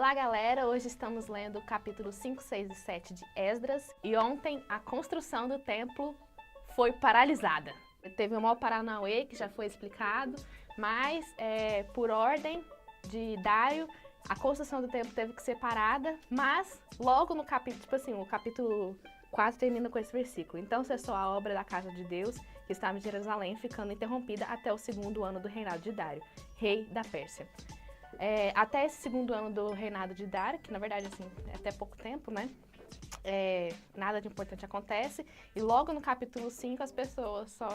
Olá galera, hoje estamos lendo o capítulo 5, 6 e 7 de Esdras e ontem a construção do templo foi paralisada. Teve um maior paranauê que já foi explicado, mas por ordem de Dário, a construção do templo teve que ser parada, mas logo no capítulo, o capítulo 4 termina com esse versículo. Então cessou a obra da casa de Deus, que estava em Jerusalém, ficando interrompida até o segundo ano do reinado de Dário, rei da Pérsia. Até esse segundo ano do reinado de Dário, que na verdade é até pouco tempo, né? Nada de importante acontece. E logo no capítulo 5 as pessoas só...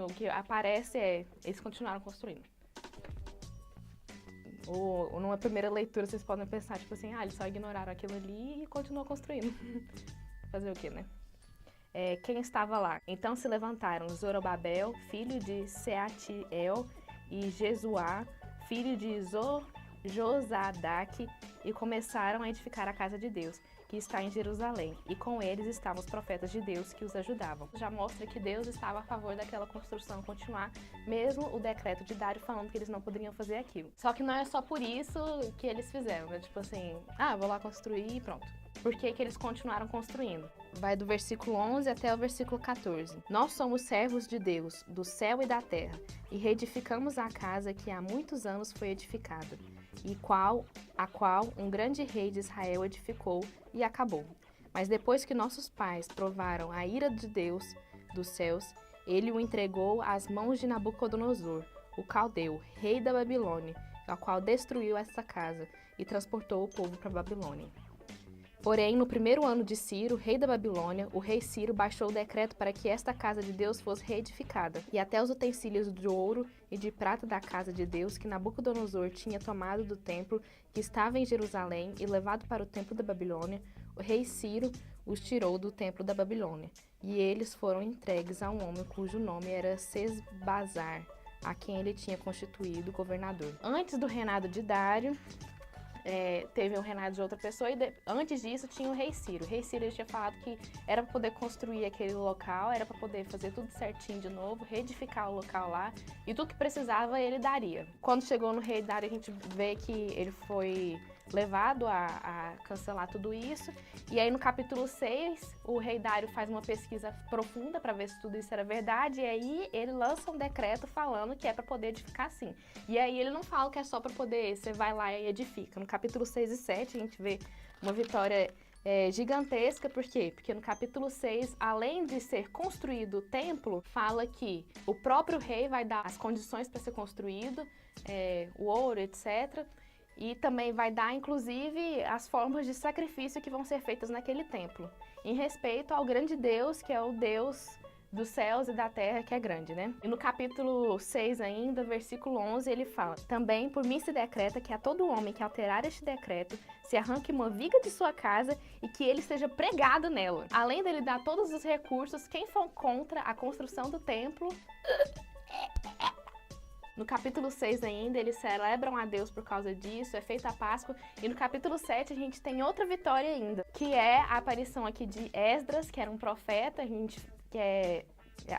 o que aparece eles continuaram construindo. Ou numa primeira leitura vocês podem pensar, eles só ignoraram aquilo ali e continuam construindo. Fazer o quê, né? Quem estava lá? Então se levantaram Zorobabel, filho de Sealtiel, e Jesuá, filho de Josadaque, e começaram a edificar a casa de Deus, que está em Jerusalém, e com eles estavam os profetas de Deus que os ajudavam. Já mostra que Deus estava a favor daquela construção continuar, mesmo o decreto de Dário falando que eles não poderiam fazer aquilo. Só que não é só por isso que eles fizeram, né? Vou lá construir e pronto. Por que que eles continuaram construindo? Vai do versículo 11 até o versículo 14. Nós somos servos de Deus, do céu e da terra, e reedificamos a casa que há muitos anos foi edificada, e a qual um grande rei de Israel edificou e acabou. Mas depois que nossos pais provaram a ira de Deus dos céus, ele o entregou às mãos de Nabucodonosor, o caldeu, rei da Babilônia, a qual destruiu essa casa e transportou o povo para a Babilônia. Porém, no primeiro ano de Ciro, rei da Babilônia, o rei Ciro baixou o decreto para que esta casa de Deus fosse reedificada, e até os utensílios de ouro e de prata da casa de Deus que Nabucodonosor tinha tomado do templo que estava em Jerusalém e levado para o templo da Babilônia, o rei Ciro os tirou do templo da Babilônia, e eles foram entregues a um homem cujo nome era Sesbazar, a quem ele tinha constituído governador. Antes do reinado de Dário, teve o reinado de outra pessoa e antes disso tinha o rei Ciro. O rei Ciro tinha falado que era para poder construir aquele local, era para poder fazer tudo certinho de novo, reedificar o local lá e tudo que precisava ele daria. Quando chegou no rei Dário, a gente vê que ele foi levado a cancelar tudo isso, e aí no capítulo 6 o rei Dário faz uma pesquisa profunda para ver se tudo isso era verdade, e aí ele lança um decreto falando que é para poder edificar sim. E aí ele não fala que é só para poder, você vai lá e edifica. No capítulo 6 e 7 a gente vê uma vitória gigantesca. Por quê? Porque no capítulo 6, além de ser construído o templo, fala que o próprio rei vai dar as condições para ser construído, o ouro, etc., e também vai dar, inclusive, as formas de sacrifício que vão ser feitas naquele templo, em respeito ao grande Deus, que é o Deus dos céus e da terra, que é grande, né? E no capítulo 6 ainda, versículo 11, ele fala: também por mim se decreta que a todo homem que alterar este decreto se arranque uma viga de sua casa e que ele seja pregado nela. Além dele dar todos os recursos, quem for contra a construção do templo... No capítulo 6 ainda, eles celebram a Deus por causa disso, é feita a Páscoa. E no capítulo 7 a gente tem outra vitória ainda, que é a aparição aqui de Esdras, que era um profeta,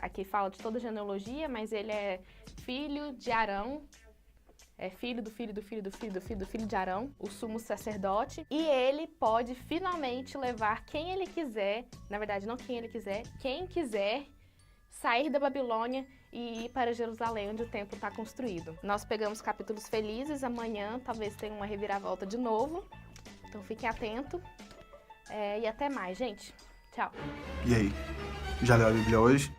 aqui fala de toda a genealogia, mas ele é filho de Arão, é filho do filho do filho do filho do filho do filho de Arão, o sumo sacerdote, e ele pode finalmente levar quem ele quiser, na verdade não quem ele quiser, quem quiser sair da Babilônia e ir para Jerusalém, onde o templo está construído. Nós pegamos capítulos felizes, amanhã talvez tenha uma reviravolta de novo, então fique atento, e até mais, gente. Tchau. E aí, já leu a Bíblia hoje?